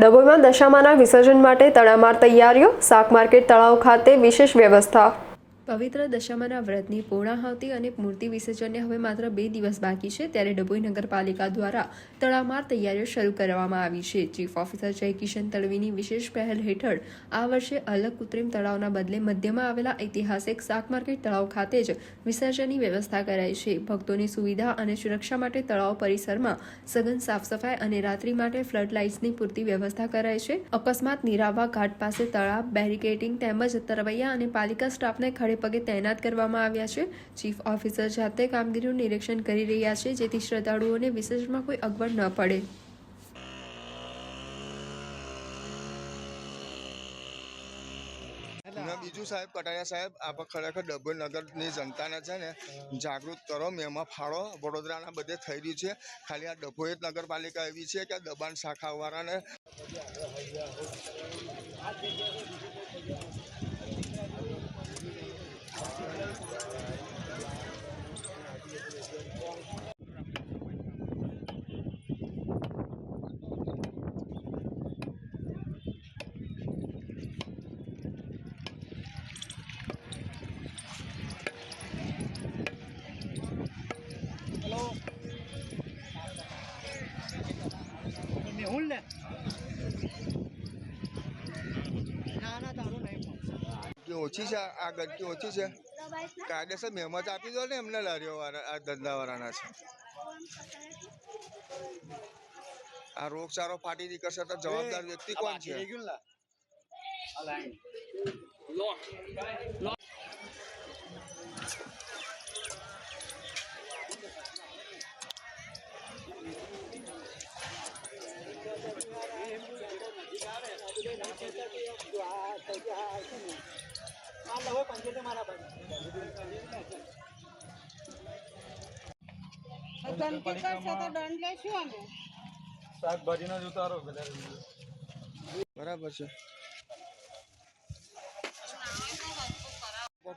ડભોઈમાં દશામાના વિસર્જન માટે તડામાર તૈયારીઓ. શાક માર્કેટ તળાવ ખાતે વિશેષ વ્યવસ્થા. પવિત્ર દશામાના વ્રતની પૂર્ણાહુતિ અને મૂર્તિ વિસર્જનને હવે માત્ર 2 દિવસ બાકી છે, ત્યારે ડભોઈ નગરપાલિકા દ્વારા તડામાર તૈયારીઓ શરૂ કરવામાં આવી છે. ચીફ ઓફિસર જય કિશન તડવીની વિશેષ પહેલ હેઠળ આ વર્ષે અલગ કૃત્રિમ તળાવના બદલે મધ્યમાં આવેલા ઐતિહાસિક શાક માર્કેટ તળાવ ખાતે જ વિસર્જનની વ્યવસ્થા કરાઈ છે. ભક્તોની સુવિધા અને સુરક્ષા માટે તળાવ પરિસરમાં સઘન સાફ સફાઈ અને રાત્રિ માટે ફ્લડ લાઇટ્સની પૂરતી વ્યવસ્થા કરાઈ છે. અકસ્માત નિરાવવા ઘાટ પાસે તળાવ બેરિકેડિંગ તેમજ તરવૈયા અને પાલિકા સ્ટાફને ખડે પગે તૈનાત કરવામાં આવ્યા છે. ચીફ ઓફિસર જાતે કામગીરીનું નિરીક્ષણ કરી રહ્યા છે, જેથી શ્રદ્ધાળુઓને વિસર્જનમાં કોઈ અગવડ ન પડે. બીજું સાહેબ કટારિયા સાહેબ, આપણે ખરેખર ડભોઈ નગરની જનતાને છે ને જાગૃત કરો. મેમાં ફાળો વડોદરાના બધે થઈ રહ્યું છે. ખાલી આ ડભોઈ નગરપાલિકા એવી છે કે દબાણ શાખાવાળાને ઓછી છે. આ ગંદકી ઓછી છે. કાયદેસર મહેમત આપી દો ને એમને. લારીઓ વાળા આ ધંધાવાળાના છે. આ રોગચાળો ફાટી નીકળશે તો જવાબદાર વ્યક્તિ કોણ છે? બરાબર છે.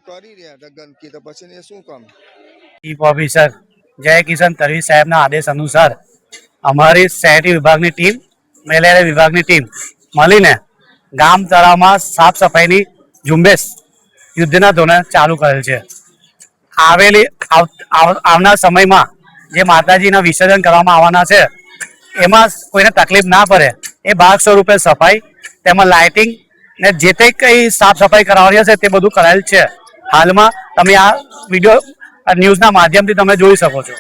કરી રહ્યા હતા ગંદકી, તો પછી એ શું કામ? ચીફ ઓફિસર જય કિશન તડવી સાહેબના આદેશ અનુસાર અમારી શહેરી વિભાગની ટીમ, મેલેરિયા વિભાગની ટીમ મળીને ગામ તળાવમાં સાફ સફાઈની ઝુંબેશ યુદ્ધના ધોરણે ચાલુ કરેલ છે. આવનાર સમયમાં જે માતાજીના વિસર્જન કરવામાં આવવાના છે એમાં કોઈને તકલીફ ના પડે એ ભાગ સ્વરૂપે સફાઈ તેમાં લાઇટિંગ ને જે તે કંઈ સાફ સફાઈ કરાવવાની હશે તે બધું કરાયેલ છે. હાલમાં તમે આ વિડીયો ન્યૂઝના માધ્યમથી તમે જોઈ શકો છો.